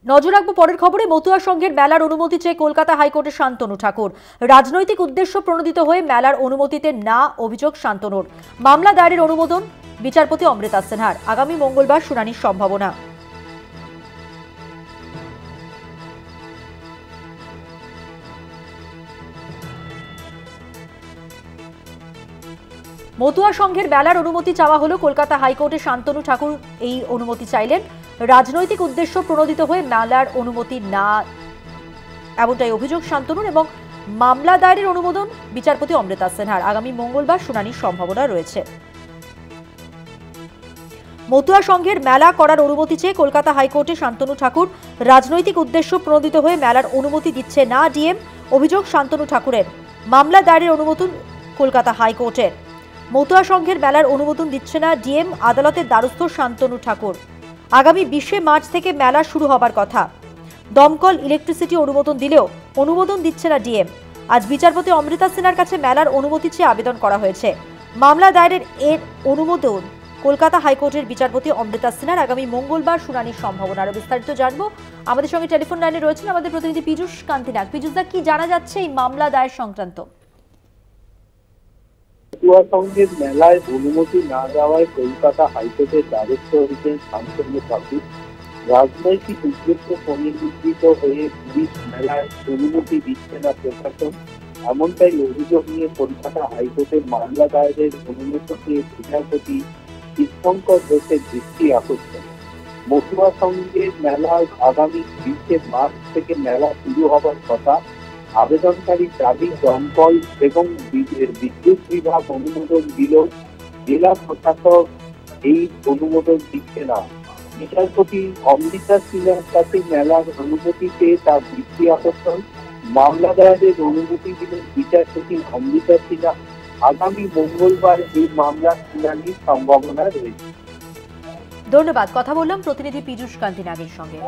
নজর রাখবো পরের খবরে। মতুয়া সংঘের মেলার অনুমতি চেয়ে কলকাতা হাইকোর্টে শান্তনু ঠাকুর। রাজনৈতিক উদ্দেশ্য প্রণোদিত হয়ে মেলার অনুমতিতে না অভিযোগ শান্তনুর। মামলা দায়েরের অনুমোদন বিচারপতি অমৃতা সিনহার। আগামী মঙ্গলবার শুনানির সম্ভাবনা। মতুয়া সংঘের মেলার অনুমতি চাওয়া হলো। কলকাতা হাইকোর্টে শান্তনু ঠাকুর এই অনুমতি চাইলেন। রাজনৈতিক উদ্দেশ্য প্রণোদিত হয়ে মেলার অনুমতি না, এমনটাই অভিযোগ শান্তনুর, এবং মামলা দায়েরের অনুমোদন বিচারপতি অমৃতা সিনহার। আগামী মঙ্গলবার শুনানির সম্ভাবনা রয়েছে। মতুয়া সংঘের মেলা করার অনুমতি চেয়ে কলকাতা হাইকোর্টে শান্তনু ঠাকুর। রাজনৈতিক উদ্দেশ্য প্রণোদিত হয়ে মেলার অনুমতি দিচ্ছে না ডিএম, অভিযোগ শান্তনু ঠাকুরের। মামলা দায়েরের অনুমোদন কলকাতা হাইকোর্টের। মতুয়া সংঘের মেলার অনুমোদন দিচ্ছে না ডিএম, আদালতের দ্বারস্থ শান্তনু ঠাকুর। আগামী 20 মার্চ থেকে মেলা শুরু হবার কথা। দমকল ইলেকট্রিসিটি অনুমোদন দিলেও অনুমোদন দিচ্ছে না ডিএম। আজ বিচারপতি অমৃতা সিনহার কাছে মেলার অনুমতি চেয়ে আবেদন করা হয়েছে। মামলা দায়েরের এর অনুমোদন কলকাতা হাইকোর্টের বিচারপতি অমৃতা সিনহার। আগামী মঙ্গলবার শুনানির সম্ভাবনা। আরো বিস্তারিত জানবো, আমাদের সঙ্গে টেলিফোন লাইনে রয়েছেন আমাদের প্রতিনিধি পীযূষ কান্তি নাগ। পীযূষদা, কি জানা যাচ্ছে এই মামলা দায়ের সংক্রান্ত? মতুয়া সংঘের মেলায় অনুমতি না দেওয়ায় কলকাতা হাইকোর্টের দ্বারস্থ হয়েছেন শান্তনু ঠাকুর। রাজনৈতিক উদ্দেশ্য প্রণোদিত হয়ে পুলিশ মেলায় অনুমতি দিচ্ছে না প্রশাসন, এমনটাই অভিযোগ নিয়ে কলকাতা হাইকোর্টের মামলা দায়েরের অনুমতি চেয়ে বিচারপতি তীর্থঙ্কর ঘোষের দৃষ্টি আকর্ষণ। মতুয়া সংঘের মেলার আগামী 20 মার্চ থেকে মেলা শুরু হবার কথা। আবেদনকারী দাবি দমকল এবং বিদ্যুৎ বিভাগ অনুমোদন দিলেও জেলা প্রশাসক এই অনুমোদন দিচ্ছে না। বিচারপতি অমৃতা সিনহার কাছে মেলার অনুমতি পেয়ে তার দৃষ্টি আকর্ষণ। মামলা দায়েরের অনুমতি দিলেন বিচারপতি অমৃতা সিনহা। আগামী মঙ্গলবার এই মামলার শুনানির সম্ভাবনা রয়েছে। ধন্যবাদ। কথা বললাম প্রতিনিধি পীযূষ কান্তি নাগের সঙ্গে।